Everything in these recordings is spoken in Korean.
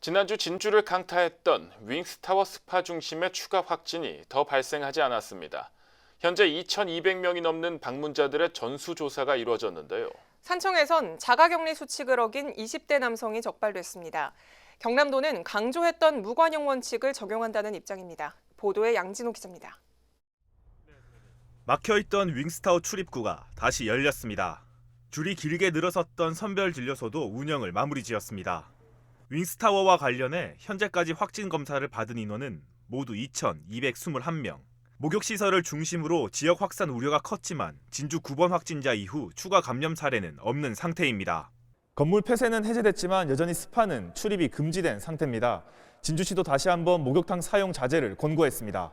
지난주 진주를 강타했던 윙스타워 스파 중심의 추가 확진이 더 발생하지 않았습니다. 현재 2,200명이 넘는 방문자들의 전수조사가 이루어졌는데요. 산청에선 자가격리 수칙을 어긴 20대 남성이 적발됐습니다. 경남도는 강조했던 무관용 원칙을 적용한다는 입장입니다. 보도에 양진호 기자입니다. 막혀있던 윙스타워 출입구가 다시 열렸습니다. 줄이 길게 늘어섰던 선별진료소도 운영을 마무리 지었습니다. 윙스타워와 관련해 현재까지 확진 검사를 받은 인원은 모두 2,221명. 목욕시설을 중심으로 지역 확산 우려가 컸지만 진주 9번 확진자 이후 추가 감염 사례는 없는 상태입니다. 건물 폐쇄는 해제됐지만 여전히 스파는 출입이 금지된 상태입니다. 진주시도 다시 한번 목욕탕 사용 자제를 권고했습니다.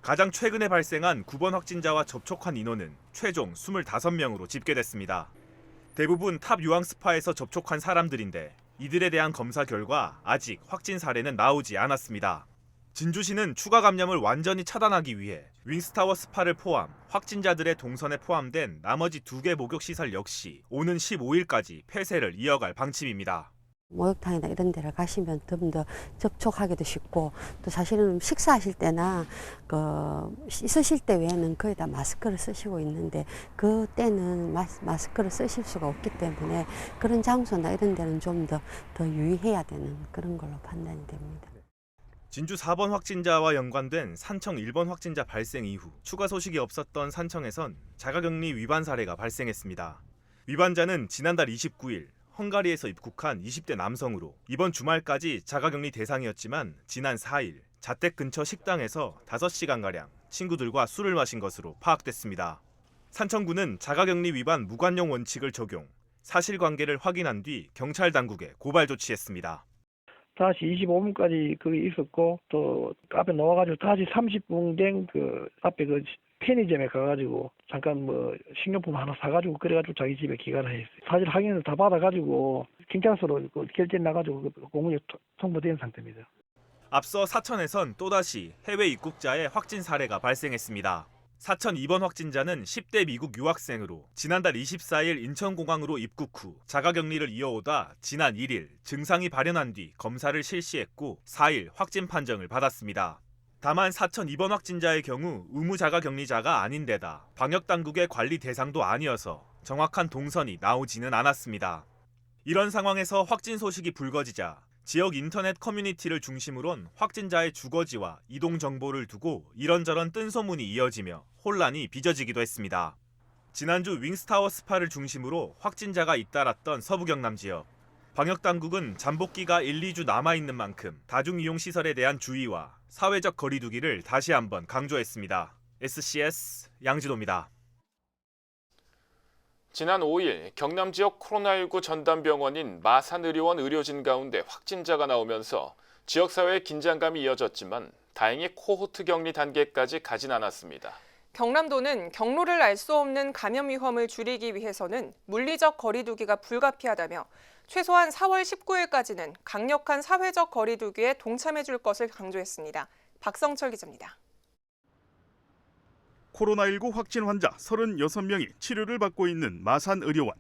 가장 최근에 발생한 9번 확진자와 접촉한 인원은 최종 25명으로 집계됐습니다. 대부분 탑 유황 스파에서 접촉한 사람들인데 이들에 대한 검사 결과 아직 확진 사례는 나오지 않았습니다. 진주시는 추가 감염을 완전히 차단하기 위해 윙스타워 스파를 포함 확진자들의 동선에 포함된 나머지 2개 목욕시설 역시 오는 15일까지 폐쇄를 이어갈 방침입니다. 목욕탕이나 이런 데를 가시면 좀 더 접촉하기도 쉽고 또 사실은 식사하실 때나 씻으실 때 외에는 거의 다 마스크를 쓰시고 있는데 그때는 마스크를 쓰실 수가 없기 때문에 그런 장소나 이런 데는 좀 더 유의해야 되는 그런 걸로 판단이 됩니다. 진주 4번 확진자와 연관된 산청 1번 확진자 발생 이후 추가 소식이 없었던 산청에선 자가격리 위반 사례가 발생했습니다. 위반자는 지난달 29일 헝가리에서 입국한 20대 남성으로 이번 주말까지 자가격리 대상이었지만 지난 4일 자택 근처 식당에서 5시간가량 친구들과 술을 마신 것으로 파악됐습니다. 산청구는 자가격리 위반 무관용 원칙을 적용, 사실관계를 확인한 뒤 경찰 당국에 고발 조치했습니다. 다시 25분까지 거기 있었고 또 앞에 나와가지고 다시 30분 된 그 앞에 그 편의점에 가가지고 잠깐 식료품 하나 사가지고 그래가지고 자기 집에 귀가를 했어요. 사실 확인을 다 받아가지고 경찰서로 결제 나가지고 공무원에 통보된 상태입니다. 앞서 사천에선 또다시 해외 입국자의 확진 사례가 발생했습니다. 사천 2번 확진자는 10대 미국 유학생으로 지난달 24일 인천공항으로 입국 후 자가격리를 이어오다 지난 1일 증상이 발현한 뒤 검사를 실시했고 4일 확진 판정을 받았습니다. 다만 사천 2번 확진자의 경우 의무 자가격리자가 아닌 데다 방역당국의 관리 대상도 아니어서 정확한 동선이 나오지는 않았습니다. 이런 상황에서 확진 소식이 불거지자 지역 인터넷 커뮤니티를 중심으로는 확진자의 주거지와 이동 정보를 두고 이런저런 뜬소문이 이어지며 혼란이 빚어지기도 했습니다. 지난주 윙스타워 스파를 중심으로 확진자가 잇따랐던 서부 경남 지역. 방역당국은 잠복기가 1, 2주 남아있는 만큼 다중이용시설에 대한 주의와 사회적 거리두기를 다시 한번 강조했습니다. SCS 양진호입니다. 지난 5일 경남 지역 코로나19 전담병원인 마산의료원 의료진 가운데 확진자가 나오면서 지역사회의 긴장감이 이어졌지만 다행히 코호트 격리 단계까지 가진 않았습니다. 경남도는 경로를 알 수 없는 감염 위험을 줄이기 위해서는 물리적 거리두기가 불가피하다며 최소한 4월 19일까지는 강력한 사회적 거리두기에 동참해 줄 것을 강조했습니다. 박성철 기자입니다. 코로나19 확진 환자 36명이 치료를 받고 있는 마산의료원.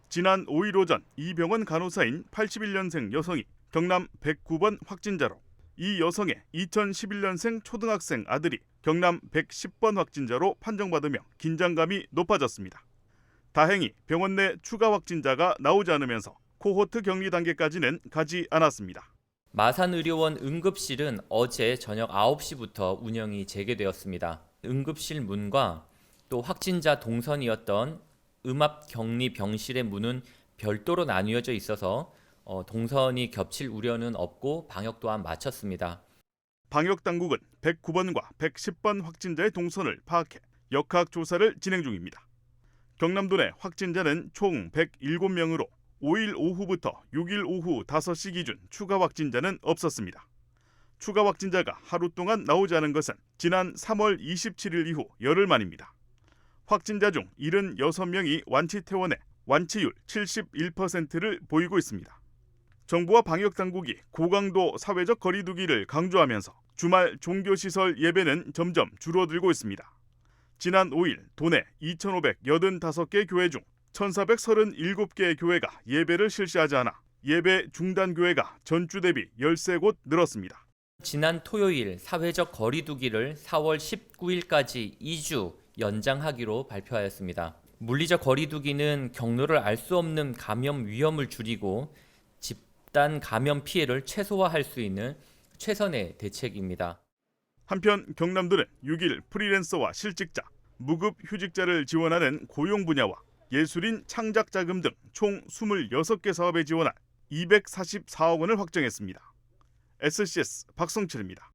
지난 5일 오전 이 병원 간호사인 81년생 여성이 경남 109번 확진자로 이 여성의 2011년생 초등학생 아들이 경남 110번 확진자로 판정받으며 긴장감이 높아졌습니다. 다행히 병원 내 추가 확진자가 나오지 않으면서 코호트 격리 단계까지는 가지 않았습니다. 마산의료원 응급실은 어제 저녁 9시부터 운영이 재개되었습니다. 응급실 문과 또 확진자 동선이었던 음압격리 병실의 문은 별도로 나뉘어져 있어서 동선이 겹칠 우려는 없고 방역 또한 마쳤습니다. 방역당국은 109번과 110번 확진자의 동선을 파악해 역학 조사를 진행 중입니다. 경남도 내 확진자는 총 107명으로 5일 오후부터 6일 오후 5시 기준 추가 확진자는 없었습니다. 추가 확진자가 하루 동안 나오지 않은 것은 지난 3월 27일 이후 열흘 만입니다. 확진자 중 76명이 완치퇴원해 완치율 71%를 보이고 있습니다. 정부와 방역당국이 고강도 사회적 거리두기를 강조하면서 주말 종교시설 예배는 점점 줄어들고 있습니다. 지난 5일 도내 2,585개 교회 중 1,437개의 교회가 예배를 실시하지 않아 예배 중단 교회가 전주 대비 13곳 늘었습니다. 지난 토요일 사회적 거리두기를 4월 19일까지 2주 연장하기로 발표하였습니다. 물리적 거리두기는 경로를 알 수 없는 감염 위험을 줄이고 집단 감염 피해를 최소화할 수 있는 최선의 대책입니다. 한편 경남도는 6일 프리랜서와 실직자, 무급 휴직자를 지원하는 고용 분야와 예술인 창작 자금 등 총 26개 사업에 지원할 244억 원을 확정했습니다. SCS 박성철입니다.